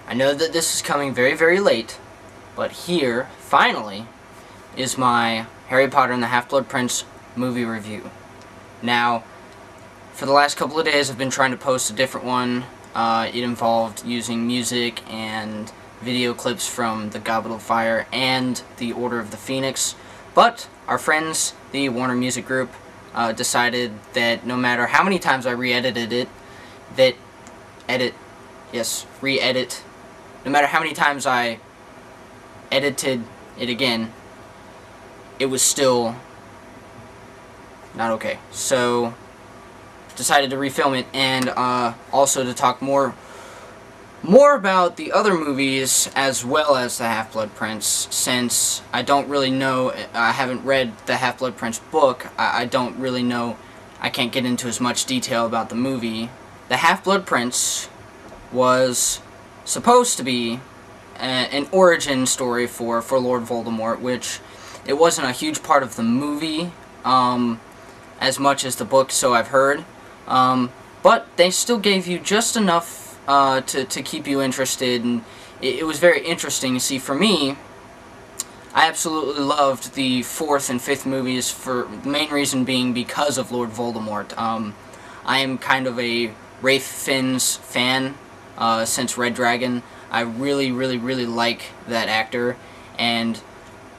I know that this is coming very, very late, but here, finally, is my Harry Potter and the Half-Blood Prince movie review. Now, for the last couple of days I've been trying to post a different one. It involved using music and video clips from The Goblet of Fire and The Order of the Phoenix, but our friends, the Warner Music Group, decided that no matter how many times I re-edited it, no matter how many times I edited it again, it was still not okay. So, decided to refilm it and also to talk more about the other movies as well as the Half-Blood Prince, since I don't really know, I haven't read the Half-Blood Prince book, I don't really know, I can't get into as much detail about the movie. The Half-Blood Prince was supposed to be an origin story for Lord Voldemort, which it wasn't a huge part of the movie as much as the book, so I've heard. But they still gave you just enough to keep you interested, and it was very interesting. You see, for me, I absolutely loved the 4th and 5th movies, for the main reason being because of Lord Voldemort. I am kind of a Ralph Fiennes fan since Red Dragon. I really, really, really like that actor, and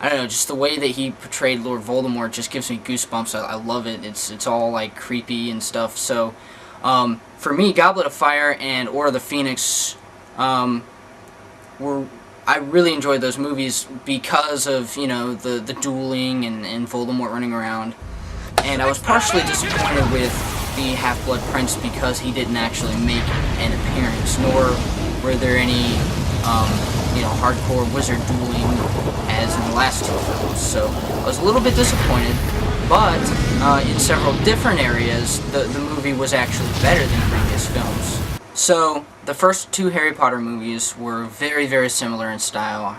I don't know, just the way that he portrayed Lord Voldemort just gives me goosebumps. I love it. It's all like creepy and stuff. So for me, Goblet of Fire and Order of the Phoenix I really enjoyed those movies because of, you know, the dueling and Voldemort running around. And I was partially disappointed with the Half-Blood Prince because he didn't actually make an appearance, nor were there any you know, hardcore wizard dueling as in the last 2 films. So I was a little bit disappointed, but in several different areas the movie was actually better than previous films. So the first 2 Harry Potter movies were very, very similar in style.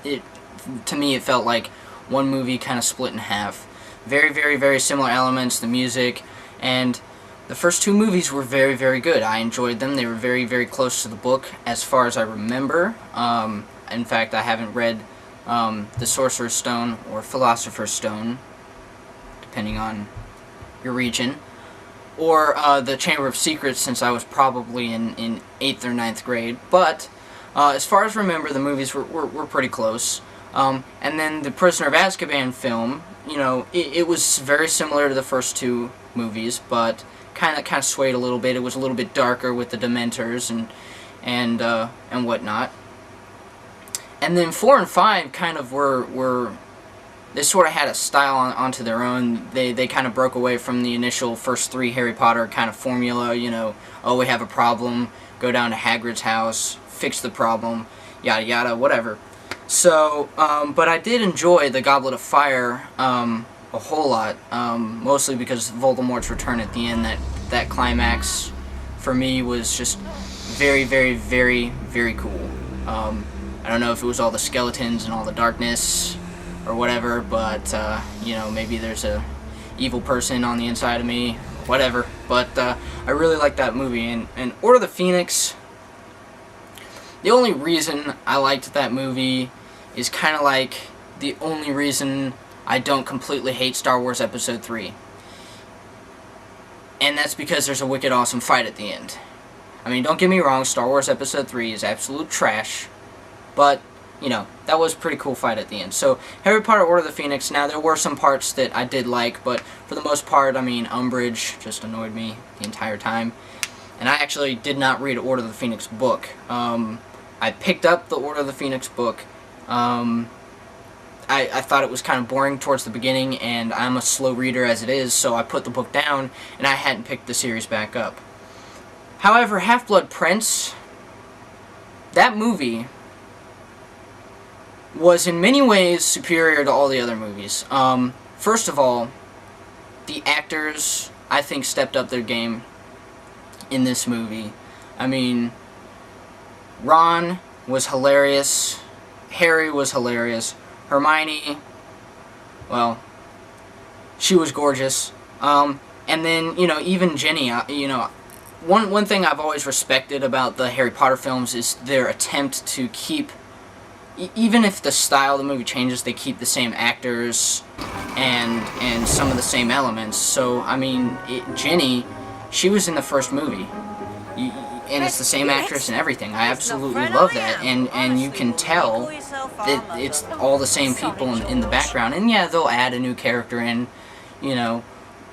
To me it felt like one movie kind of split in half. Very, very, very similar elements, the music, and the first 2 movies were very, very good. I enjoyed them. They were very, very close to the book as far as I remember. In fact, I haven't read The Sorcerer's Stone or Philosopher's Stone, depending on your region, or The Chamber of Secrets, since I was probably in 8th or 9th grade. But as far as I remember, the movies were pretty close. And then the Prisoner of Azkaban film, you know, it was very similar to the first 2 movies, but kind of swayed a little bit. It was a little bit darker with the Dementors and whatnot. And then 4 and 5 kind of were they sort of had a style onto their own. They kind of broke away from the initial first 3 Harry Potter kind of formula. You know, oh, we have a problem, go down to Hagrid's house, fix the problem, yada yada, whatever. So, but I did enjoy the Goblet of Fire a whole lot, mostly because Voldemort's return at the end. That climax for me was just very, very, very, very cool. I don't know if it was all the skeletons and all the darkness or whatever, but you know, maybe there's a evil person on the inside of me, whatever. But I really like that movie. And Order of the Phoenix, the only reason I liked that movie is kind of like the only reason I don't completely hate Star Wars Episode 3. And that's because there's a wicked awesome fight at the end. I mean, don't get me wrong, Star Wars Episode 3 is absolute trash, but, you know, that was a pretty cool fight at the end. So, Harry Potter Order of the Phoenix, now there were some parts that I did like, but for the most part, I mean, Umbridge just annoyed me the entire time. And I actually did not read Order of the Phoenix book. I picked up the Order of the Phoenix book. I thought it was kind of boring towards the beginning, and I'm a slow reader as it is, so I put the book down, and I hadn't picked the series back up. However, Half-Blood Prince, that movie was in many ways superior to all the other movies. First of all, the actors, I think, stepped up their game in this movie. I mean, Ron was hilarious, Harry was hilarious, Hermione, well, she was gorgeous. And then, you know, even Ginny, you know, one thing I've always respected about the Harry Potter films is their attempt to keep, even if the style of the movie changes, they keep the same actors and some of the same elements. So, I mean, Ginny, she was in the first movie. And it's the same actress and everything. I absolutely love that, and you can tell that it's all the same people in the background. And yeah, they'll add a new character in, you know,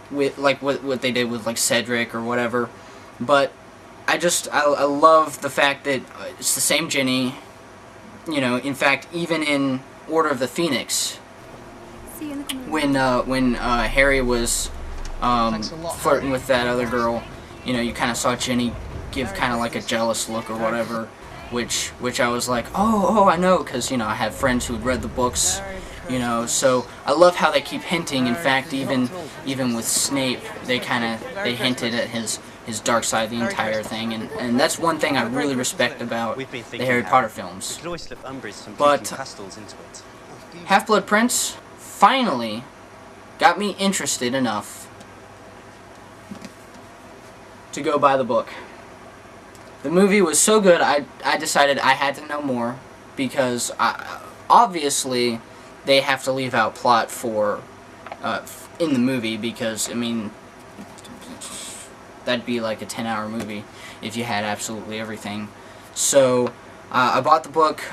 with like what they did with like Cedric or whatever. But I love the fact that it's the same Ginny. You know, in fact, even in Order of the Phoenix, when Harry was flirting with that other girl, you know, you kind of saw Ginny give kind of like a jealous look or whatever, which I was like, oh, I know, because, you know, I have friends who had read the books, you know, so I love how they keep hinting. In fact, even with Snape, they hinted at his dark side the entire thing, and that's one thing I really respect about the Harry Potter films. But Half-Blood Prince finally got me interested enough to go buy the book. The movie was so good, I decided I had to know more, because obviously they have to leave out plot for in the movie, because, I mean, that'd be like a 10-hour movie if you had absolutely everything. So I bought the book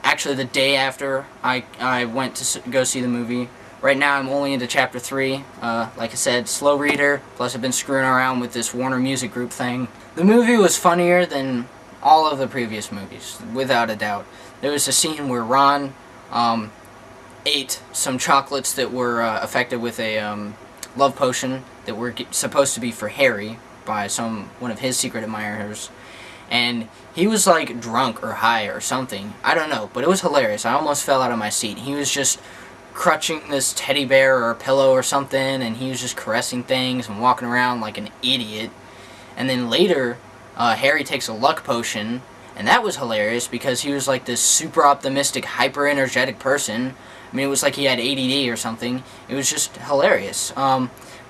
actually the day after I went to go see the movie. Right now I'm only into chapter 3. Like I said, slow reader, plus I've been screwing around with this Warner Music Group thing. The movie was funnier than all of the previous movies, without a doubt. There was a scene where Ron ate some chocolates that were affected with a love potion that were supposed to be for Harry by one of his secret admirers, and he was like drunk or high or something. I don't know, but it was hilarious. I almost fell out of my seat. He was just crutching this teddy bear or a pillow or something, and he was just caressing things and walking around like an idiot. And then later, Harry takes a luck potion, and that was hilarious because he was like this super optimistic, hyper energetic person. I mean, it was like he had ADD or something. It was just hilarious.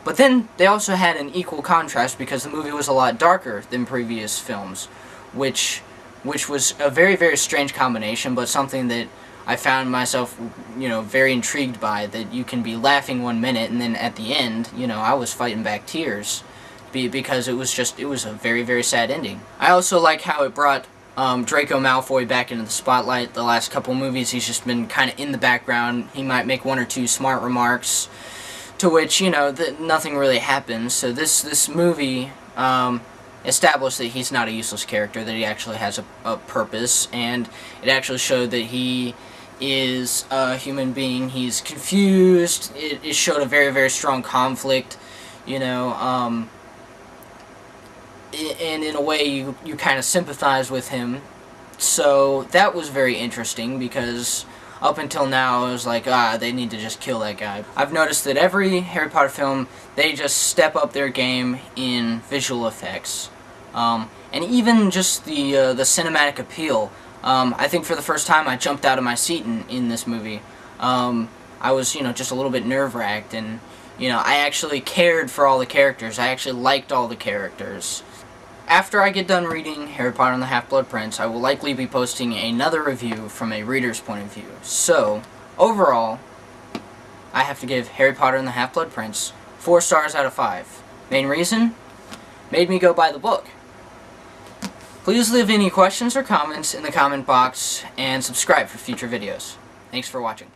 But then they also had an equal contrast because the movie was a lot darker than previous films, which was a very, very strange combination, but something that I found myself, you know, very intrigued by, that you can be laughing 1 minute and then at the end, you know, I was fighting back tears because it was a very, very sad ending. I also like how it brought Draco Malfoy back into the spotlight. The last couple movies, he's just been kind of in the background. He might make 1 or 2 smart remarks, to which, you know, nothing really happens. So this movie established that he's not a useless character, that he actually has a purpose, and it actually showed that he is a human being. He's confused. It showed a very, very strong conflict, you know, and in a way you kind of sympathize with him. So that was very interesting, because up until now it was like, they need to just kill that guy. I've noticed that every Harry Potter film, they just step up their game in visual effects, and even just the cinematic appeal. I think for the first time I jumped out of my seat in this movie. I was, you know, just a little bit nerve-wracked, and, you know, I actually cared for all the characters. I actually liked all the characters. After I get done reading Harry Potter and the Half-Blood Prince, I will likely be posting another review from a reader's point of view. So, overall, I have to give Harry Potter and the Half-Blood Prince 4 stars out of 5. Main reason? Made me go buy the book. Please leave any questions or comments in the comment box, and subscribe for future videos. Thanks for watching.